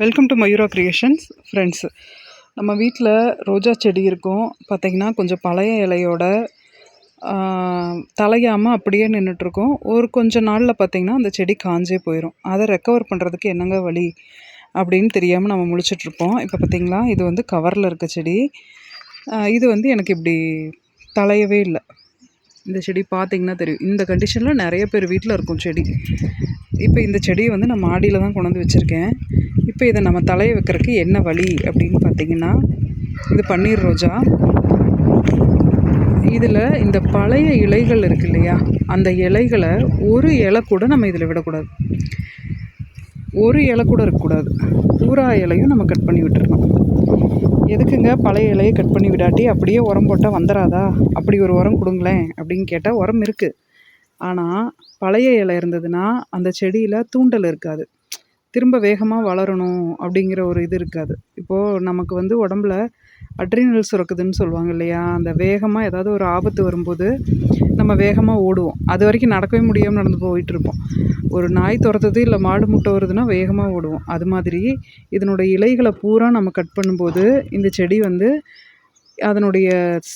Welcome to Mayura creations friends. நம்ம வீட்டில் ரோஜா செடி இருக்கும். பார்த்திங்கன்னா கொஞ்சம் பழைய இலையோட தலையாமல் அப்படியே நின்றுட்டுருக்கும். ஒரு கொஞ்சம் நாளில் பார்த்திங்கன்னா அந்த செடி காஞ்சே போயிடும். அதை ரெக்கவர் பண்ணுறதுக்கு என்னங்க வழி அப்படின்னு தெரியாமல் நம்ம முழிச்சிட்ருப்போம். இப்போ பார்த்திங்களா, இது வந்து கவரில் இருக்க செடி. இது வந்து எனக்கு இப்படி தலையவே இல்லை. இந்த செடி பார்த்திங்கன்னா தெரியும். இந்த கண்டிஷனில் நிறைய பேர் வீட்டில் இருக்கும் செடி. இப்போ இந்த செடியை வந்து நான் மாடியில் தான் கொண்டு வந்து வச்சுருக்கேன். இப்போ இதை நம்ம தலையை வைக்கிறதுக்கு என்ன வழி அப்படின்னு பார்த்திங்கன்னா, இது பன்னீர் ரோஜா. இதில் இந்த பழைய இலைகள் இருக்குது இல்லையா, அந்த இலைகளை ஒரு இலை கூட நம்ம இதில் விடக்கூடாது. ஒரு இலை கூட இருக்கக்கூடாது. பூரா இலையும் நம்ம கட் பண்ணி விட்டுருணும். எதுக்குங்க பழைய இலையை கட் பண்ணி விடாட்டி அப்படியே உரம் போட்டால் வந்துடாதா? அப்படி ஒரு உரம் கொடுங்களேன் அப்படின்னு கேட்டால் உரம் இருக்குது. ஆனால் பழைய இலை இருந்ததுன்னா அந்த செடியில் தூண்டல் இருக்காது. திரும்ப வேகமாக வளரணும் அப்படிங்கிற ஒரு இது இருக்காது. இப்போது நமக்கு வந்து உடம்புல அட்ரினல் சுரக்குதுன்னு சொல்லுவாங்க இல்லையா, அந்த வேகமாக ஏதாவது ஒரு ஆபத்து வரும்போது நம்ம வேகமாக ஓடுவோம். அது வரைக்கும் நடக்கவே முடியாமல் நடந்து போயிட்டுருப்போம். ஒரு நாய் துரத்துது இல்லை மாடு முட்டை வருதுன்னா வேகமாக ஓடுவோம். அது மாதிரி இதனுடைய இலைகளை பூரா நம்ம கட் பண்ணும்போது இந்த செடி வந்து அதனுடைய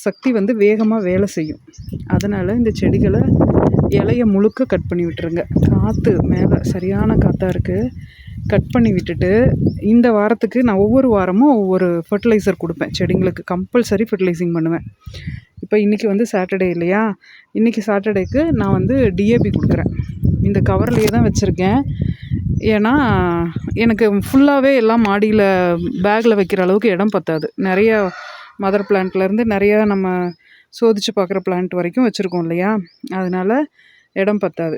சக்தி வந்து வேகமாக வேலை செய்யும். அதனால் இந்த செடிகளை இலையை முழுக்க கட் பண்ணி விட்டுருங்க. காற்று மேலே சரியான காற்றாக இருக்குது. கட் பண்ணி விட்டுட்டு இந்த வாரத்துக்கு நான் ஒவ்வொரு வாரமும் ஒவ்வொரு ஃபர்டிலைசர் கொடுப்பேன் செடிங்களுக்கு. கம்பல்சரி ஃபர்டிலைசிங் பண்ணுவேன். இப்போ இன்றைக்கி வந்து சாட்டர்டே இல்லையா, இன்றைக்கி சாட்டர்டேக்கு நான் வந்து டிஏபி கொடுக்குறேன். இந்த கவர்லேயே தான் வச்சுருக்கேன். ஏன்னா எனக்கு ஃபுல்லாகவே எல்லாம் மாடியில் பேக்கில் வைக்கிற அளவுக்கு இடம் பத்தாது. நிறையா மதர் பிளான்ட்லேருந்து நிறையா நம்ம சோதித்து பார்க்குற பிளான்ட் வரைக்கும் வச்சுருக்கோம் இல்லையா, அதனால் இடம் பத்தாது.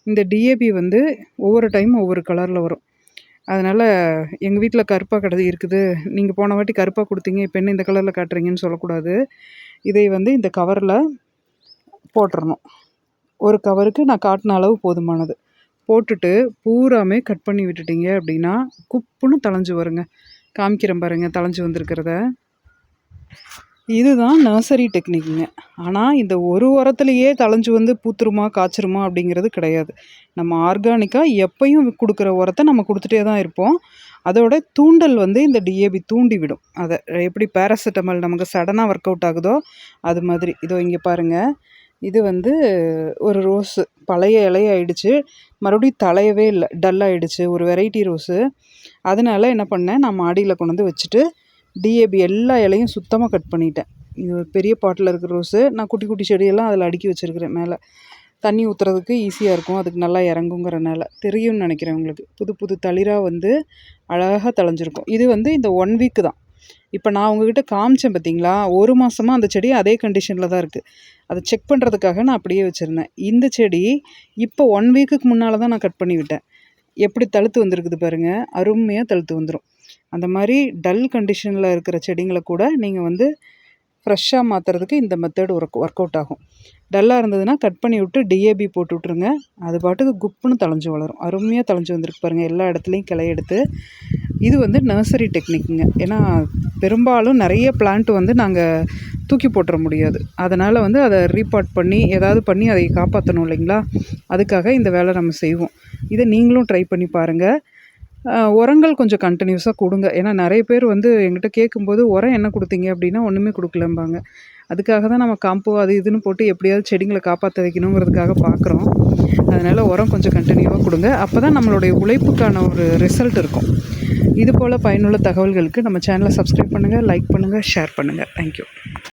இந்த டிஏபி வந்து ஒவ்வொரு டைமும் ஒவ்வொரு கலரில் வரும். அதனால் எங்கள் வீட்டில் கருப்பாக இருக்குது, நீங்கள் போன வாட்டி கருப்பாக கொடுத்தீங்க, இப்போ என்ன இந்த கலரில் காட்டுறீங்கன்னு சொல்லக்கூடாது. இதை வந்து இந்த கவரில் போட்டுறணும். ஒரு கவருக்கு நான் காட்டின அளவு போதுமானது. போட்டுட்டு பூராமே கட் பண்ணி விட்டுட்டீங்க அப்படின்னா குப்புன்னு தளைஞ்சு வருங்க. காமிக்கிறேன் பாருங்கள் தளைஞ்சு வந்திருக்கிறத. இதுதான் நர்சரி டெக்னிக்குங்க. ஆனால் இந்த ஒரு உரத்துலையே தளைஞ்சு வந்து பூத்துருமா காய்ச்சிருமா அப்படிங்கிறது கிடையாது. நம்ம ஆர்கானிக்காக எப்பையும் கொடுக்குற உரத்தை நம்ம கொடுத்துட்டே தான் இருப்போம். அதோட தூண்டல் வந்து இந்த டிஏபி தூண்டி விடும். அதை எப்படி பேராசிட்டமால் நமக்கு சடனாக ஒர்க் அவுட் ஆகுதோ அது மாதிரி. இதோ இங்கே பாருங்கள், இது வந்து ஒரு ரோஸு பழைய இலையாயிடுச்சு, மறுபடியும் தலையவே இல்லை, டல்லாகிடுச்சு. ஒரு வெரைட்டி ரோஸு. அதனால என்ன பண்ணேன், நான் மாடியில் கொண்டு வந்து வச்சுட்டு டிஏபி எல்லா இலையும் சுத்தமாக கட் பண்ணிட்டேன். இது ஒரு பெரிய பாட்டில் இருக்கிற ரோஸு. நான் குட்டி குட்டி செடியெல்லாம் அதில் அடுக்கி வச்சுருக்கிறேன். மேலே தண்ணி ஊற்றுறதுக்கு ஈஸியாக இருக்கும், அதுக்கு நல்லா இறங்குங்கிறனால. தெரியும்னு நினைக்கிறேன் உங்களுக்கு. புது புது தளிராக வந்து அழகாக தளைஞ்சிருக்கும். இது வந்து இந்த 1 வீக்கு தான். இப்போ நான் உங்ககிட்ட காமிச்சேன் பார்த்தீங்களா, ஒரு மாதமாக அந்த செடி அதே கண்டிஷனில் தான் இருக்குது. அதை செக் பண்ணுறதுக்காக நான் அப்படியே வச்சுருந்தேன். இந்த செடி இப்போ 1 வீக்குக்கு முன்னால் தான் நான் கட் பண்ணி விட்டேன். எப்படி தழுத்து வந்திருக்குது பாருங்கள், அருமையாக தழுத்து வந்துடும். அந்த மாதிரி டல் கண்டிஷனில் இருக்கிற செடிங்களை கூட நீங்கள் வந்து ஃப்ரெஷ்ஷாக மாற்றுறதுக்கு இந்த மெத்தட் ஒர்க் அவுட் ஆகும். டல்லாக இருந்ததுன்னா கட் பண்ணி விட்டு டிஏபி போட்டு விட்ருங்க. அது பாட்டுக்கு குப்புன்னு தளைஞ்சு வளரும். அருமையாக தளைஞ்சு வந்திருக்கு பாருங்கள், எல்லா இடத்துலையும் கிளை எடுத்து. இது வந்து நர்சரி டெக்னிக்குங்க. ஏன்னா பெரும்பாலும் நிறைய பிளான்ட் வந்து நாங்கள் தூக்கி போட்டுற முடியாது. அதனால் வந்து அதை ரீபாட் பண்ணி ஏதாவது பண்ணி அதை காப்பாற்றணும் இல்லைங்களா, அதுக்காக இந்த வேலை நம்ம செய்வோம். இதை நீங்களும் ட்ரை பண்ணி பாருங்கள். உரங்கள் கொஞ்சம் கண்டினியூஸாக கொடுங்க. ஏன்னா நிறைய பேர் வந்து எங்கிட்ட கேட்கும்போது உரம் என்ன கொடுத்தீங்க அப்படின்னா ஒன்றுமே கொடுக்கலம்பாங்க. அதுக்காக தான் நம்ம காம்போ அது இதுன்னு போட்டு எப்படியாவது செடிங்களை காப்பாற்ற வைக்கணுங்கிறதுக்காக பார்க்குறோம். அதனால் உரம் கொஞ்சம் கண்டினியூவாக கொடுங்க. அப்போ தான் நம்மளுடைய உழைப்புக்கான ஒரு ரிசல்ட் இருக்கும். இது போல் பயனுள்ள தகவல்களுக்கு நம்ம சேனலை சப்ஸ்கிரைப் பண்ணுங்கள், லைக் பண்ணுங்கள், ஷேர் பண்ணுங்கள். தேங்க்யூ.